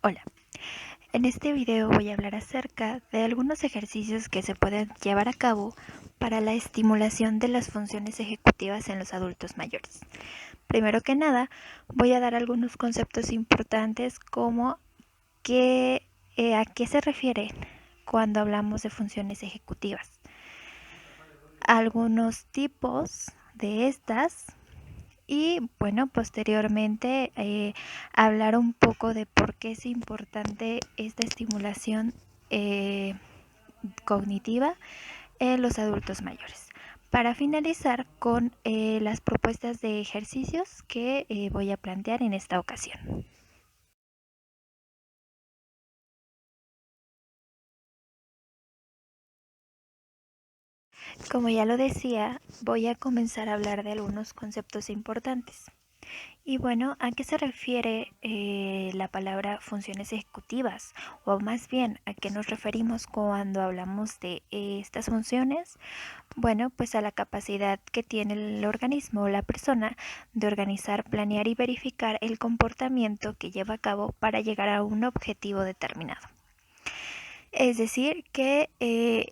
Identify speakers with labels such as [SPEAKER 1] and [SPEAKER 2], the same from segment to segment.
[SPEAKER 1] Hola, en este video voy a hablar acerca de algunos ejercicios que se pueden llevar a cabo para la estimulación de las funciones ejecutivas en los adultos mayores. Primero que nada, voy a dar algunos conceptos importantes como a qué se refiere cuando hablamos de funciones ejecutivas, algunos tipos de estas y bueno, posteriormente hablar un poco de por qué es importante esta estimulación cognitiva en los adultos mayores. Para finalizar con las propuestas de ejercicios que voy a plantear en esta ocasión. Como ya lo decía, voy a comenzar a hablar de algunos conceptos importantes. Y bueno, ¿a qué se refiere la palabra funciones ejecutivas? O más bien, ¿a qué nos referimos cuando hablamos de estas funciones? Bueno, pues a la capacidad que tiene el organismo o la persona de organizar, planear y verificar el comportamiento que lleva a cabo para llegar a un objetivo determinado. Es decir, que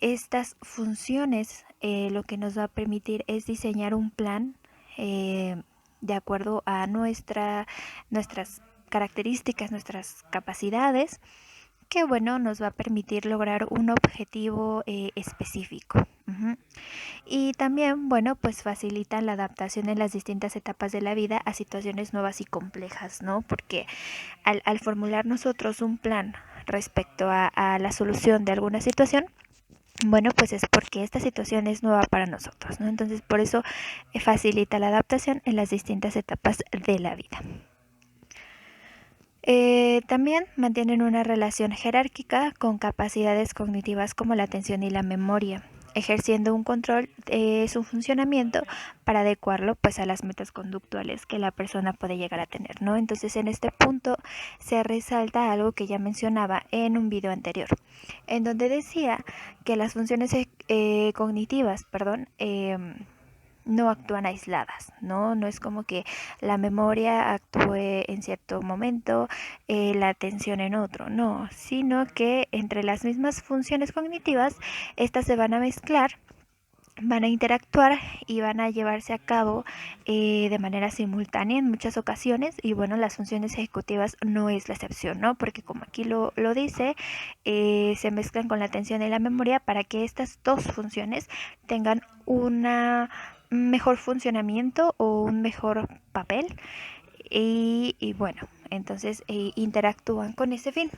[SPEAKER 1] estas funciones lo que nos va a permitir es diseñar un plan de acuerdo a nuestras características, nuestras capacidades, que bueno, nos va a permitir lograr un objetivo específico. Y también, bueno, pues facilitan la adaptación en las distintas etapas de la vida a situaciones nuevas y complejas, ¿no? Porque al formular nosotros un plan respecto a la solución de alguna situación, bueno, pues es porque esta situación es nueva para nosotros, ¿no? Entonces, por eso facilita la adaptación en las distintas etapas de la vida. También mantienen una relación jerárquica con capacidades cognitivas como la atención y la memoria, ejerciendo un control de su funcionamiento para adecuarlo pues a las metas conductuales que la persona puede llegar a tener, ¿no? Entonces en este punto se resalta algo que ya mencionaba en un video anterior, en donde decía que las funciones cognitivas, no actúan aisladas, ¿no? No es como que la memoria actúe en cierto momento, la atención en otro, no, sino que entre las mismas funciones cognitivas, estas se van a mezclar, van a interactuar y van a llevarse a cabo de manera simultánea en muchas ocasiones y bueno, las funciones ejecutivas no es la excepción, ¿no? Porque como aquí lo dice, se mezclan con la atención y la memoria para que estas dos funciones tengan un mejor funcionamiento o un mejor papel y bueno, entonces interactúan con ese fin.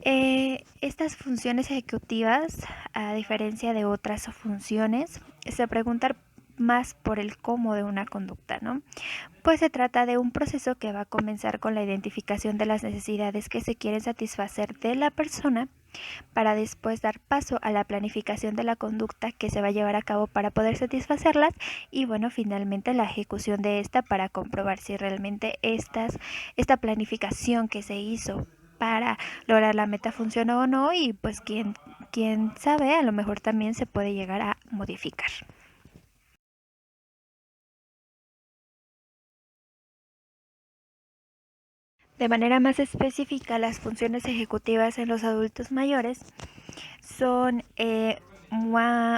[SPEAKER 1] Estas funciones ejecutivas, a diferencia de otras funciones, se preguntan más por el cómo de una conducta, ¿no? Pues se trata de un proceso que va a comenzar con la identificación de las necesidades que se quieren satisfacer de la persona para después dar paso a la planificación de la conducta que se va a llevar a cabo para poder satisfacerlas y bueno, finalmente la ejecución de esta para comprobar si realmente esta planificación que se hizo para lograr la meta funcionó o no y pues quién sabe, a lo mejor también se puede llegar a modificar. De manera más específica, las funciones ejecutivas en los adultos mayores son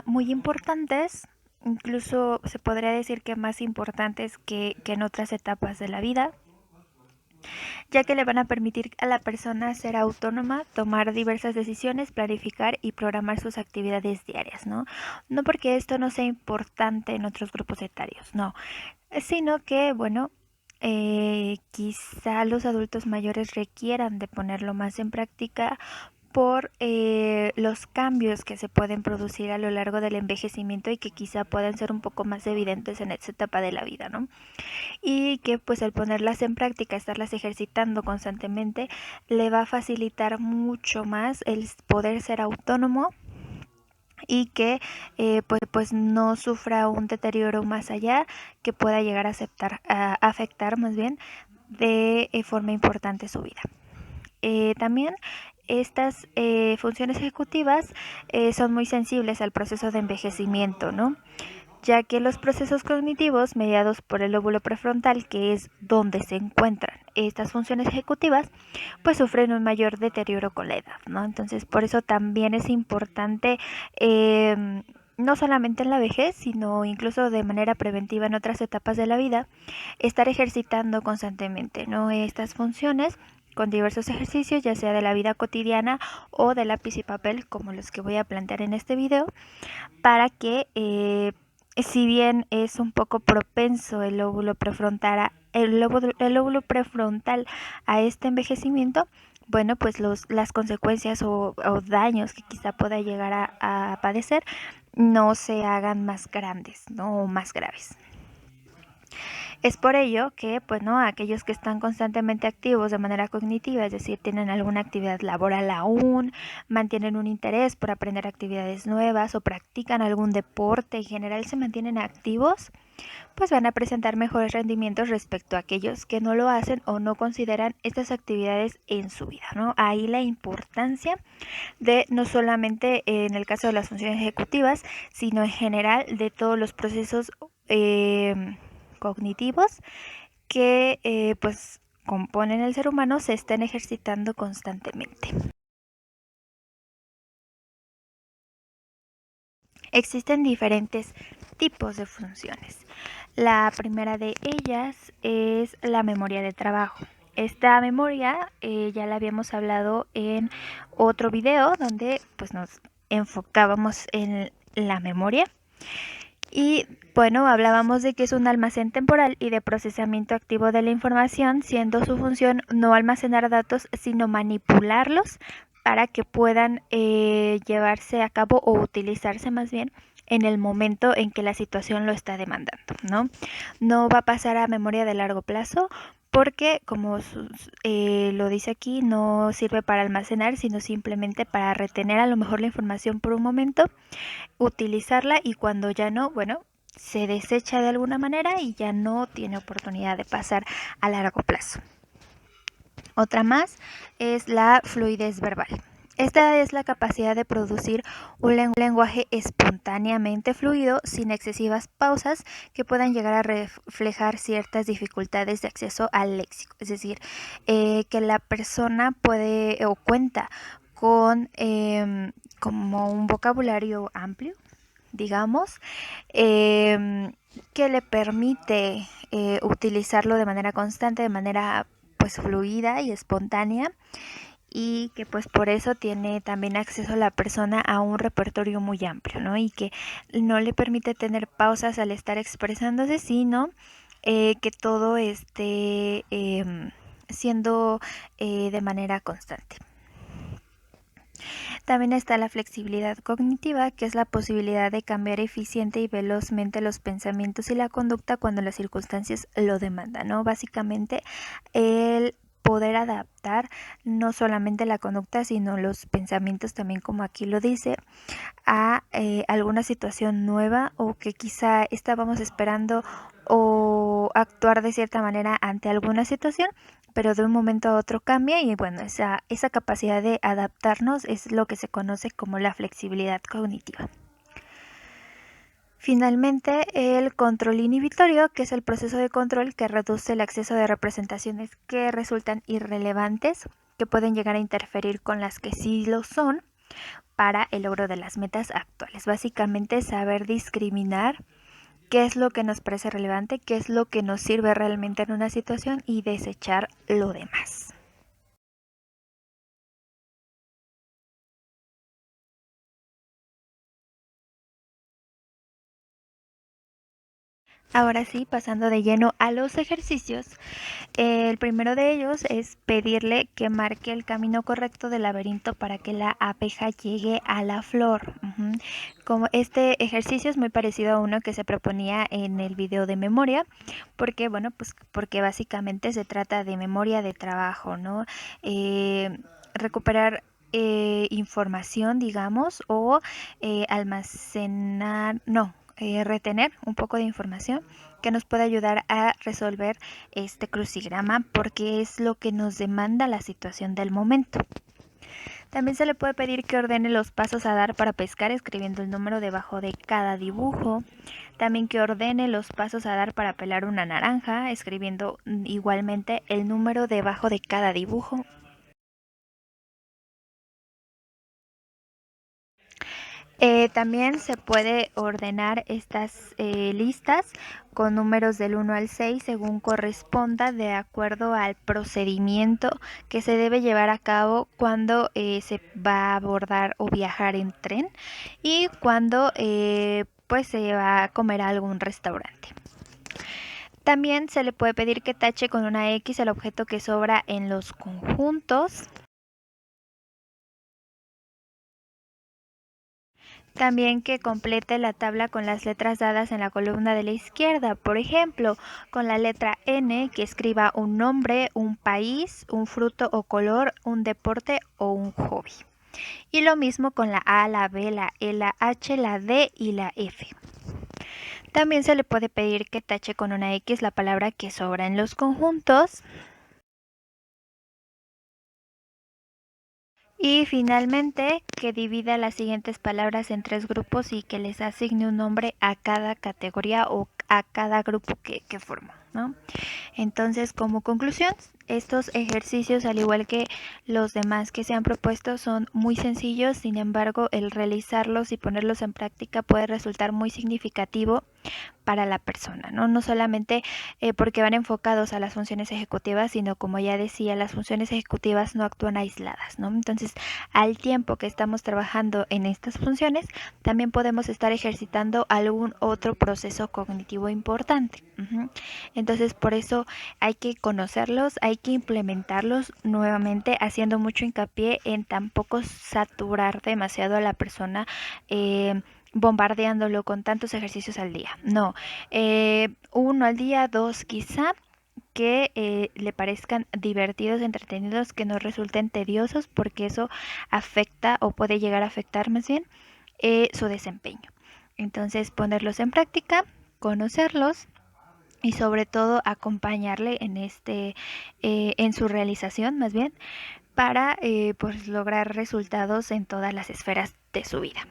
[SPEAKER 1] muy importantes, incluso se podría decir que más importantes que en otras etapas de la vida, ya que le van a permitir a la persona ser autónoma, tomar diversas decisiones, planificar y programar sus actividades diarias, ¿no? No porque esto no sea importante en otros grupos etarios, no, sino que, bueno, quizá los adultos mayores requieran de ponerlo más en práctica por los cambios que se pueden producir a lo largo del envejecimiento y que quizá puedan ser un poco más evidentes en esta etapa de la vida, ¿no? Y que pues al ponerlas en práctica, estarlas ejercitando constantemente, le va a facilitar mucho más el poder ser autónomo y que pues no sufra un deterioro más allá que pueda llegar a afectar más bien de forma importante su vida. También estas funciones ejecutivas son muy sensibles al proceso de envejecimiento, ¿no? ya que los procesos cognitivos mediados por el lóbulo prefrontal, que es donde se encuentran estas funciones ejecutivas, pues sufren un mayor deterioro con la edad, ¿no? Entonces, por eso también es importante, no solamente en la vejez, sino incluso de manera preventiva en otras etapas de la vida, estar ejercitando constantemente, ¿no? Estas funciones con diversos ejercicios, ya sea de la vida cotidiana o de lápiz y papel, como los que voy a plantear en este video, para que si bien es un poco propenso el lóbulo prefrontal a este envejecimiento, bueno, pues las consecuencias o daños que quizá pueda llegar a padecer no se hagan más grandes, ¿no? O más graves. Es por ello que, pues, ¿no? Aquellos que están constantemente activos de manera cognitiva, es decir, tienen alguna actividad laboral aún, mantienen un interés por aprender actividades nuevas o practican algún deporte, en general se mantienen activos, pues van a presentar mejores rendimientos respecto a aquellos que no lo hacen o no consideran estas actividades en su vida, ¿no? Ahí la importancia de no solamente en el caso de las funciones ejecutivas, sino en general de todos los procesos cognitivos que pues componen el ser humano se estén ejercitando constantemente. Existen diferentes tipos de funciones. La primera de ellas es la memoria de trabajo. Esta memoria ya la habíamos hablado en otro video donde pues nos enfocábamos en la memoria. Y bueno, hablábamos de que es un almacén temporal y de procesamiento activo de la información, siendo su función no almacenar datos, sino manipularlos para que puedan llevarse a cabo o utilizarse más bien en el momento en que la situación lo está demandando, ¿no? No va a pasar a memoria de largo plazo porque, como lo dice aquí, no sirve para almacenar, sino simplemente para retener a lo mejor la información por un momento, utilizarla y cuando ya no, bueno, se desecha de alguna manera y ya no tiene oportunidad de pasar a largo plazo. Otra más es la fluidez verbal. Esta es la capacidad de producir un lenguaje espontáneamente fluido, sin excesivas pausas que puedan llegar a reflejar ciertas dificultades de acceso al léxico. Es decir, que la persona puede o cuenta con como un vocabulario amplio, digamos, que le permite utilizarlo de manera constante, de manera pues fluida y espontánea, y que pues por eso tiene también acceso a la persona a un repertorio muy amplio, ¿no? Y que no le permite tener pausas al estar expresándose, sino que todo esté siendo de manera constante. También está la flexibilidad cognitiva, que es la posibilidad de cambiar eficiente y velozmente los pensamientos y la conducta cuando las circunstancias lo demandan, ¿no? Básicamente, el poder adaptar no solamente la conducta, sino los pensamientos también, como aquí lo dice, a alguna situación nueva o que quizá estábamos esperando o actuar de cierta manera ante alguna situación, pero de un momento a otro cambia y bueno, esa capacidad de adaptarnos es lo que se conoce como la flexibilidad cognitiva. Finalmente, el control inhibitorio, que es el proceso de control que reduce el acceso de representaciones que resultan irrelevantes, que pueden llegar a interferir con las que sí lo son, para el logro de las metas actuales. Básicamente saber discriminar qué es lo que nos parece relevante, qué es lo que nos sirve realmente en una situación y desechar lo demás. Ahora sí, pasando de lleno a los ejercicios, el primero de ellos es pedirle que marque el camino correcto del laberinto para que la abeja llegue a la flor. Como este ejercicio es muy parecido a uno que se proponía en el video de memoria, porque bueno, pues porque básicamente se trata de memoria de trabajo, ¿no? Recuperar información, digamos, o almacenar, no, retener un poco de información que nos puede ayudar a resolver este crucigrama porque es lo que nos demanda la situación del momento. También se le puede pedir que ordene los pasos a dar para pescar escribiendo el número debajo de cada dibujo. También que ordene los pasos a dar para pelar una naranja escribiendo igualmente el número debajo de cada dibujo. También se puede ordenar estas listas con números del 1 al 6 según corresponda de acuerdo al procedimiento que se debe llevar a cabo cuando se va a abordar o viajar en tren y cuando pues se va a comer a algún restaurante. También se le puede pedir que tache con una X el objeto que sobra en los conjuntos. También que complete la tabla con las letras dadas en la columna de la izquierda. Por ejemplo, con la letra N, que escriba un nombre, un país, un fruto o color, un deporte o un hobby. Y lo mismo con la A, la B, la E, la H, la D y la F. También se le puede pedir que tache con una X la palabra que sobra en los conjuntos. Y finalmente, que divida las siguientes palabras en 3 grupos y que les asigne un nombre a cada categoría o a cada grupo que forma, ¿no? Entonces, como conclusión, estos ejercicios, al igual que los demás que se han propuesto, son muy sencillos, sin embargo, el realizarlos y ponerlos en práctica puede resultar muy significativo para la persona, ¿no? No solamente porque van enfocados a las funciones ejecutivas, sino como ya decía, las funciones ejecutivas no actúan aisladas, ¿no? Entonces, al tiempo que estamos trabajando en estas funciones, también podemos estar ejercitando algún otro proceso cognitivo importante. Entonces, por eso hay que conocerlos, hay que implementarlos nuevamente, haciendo mucho hincapié en tampoco saturar demasiado a la persona. Bombardeándolo con tantos ejercicios al día. No, uno al día, dos quizá, que le parezcan divertidos, entretenidos, que no resulten tediosos, porque eso afecta o puede llegar a afectar más bien su desempeño. Entonces, ponerlos en práctica, conocerlos y sobre todo acompañarle en su realización más bien, para pues lograr resultados en todas las esferas de su vida.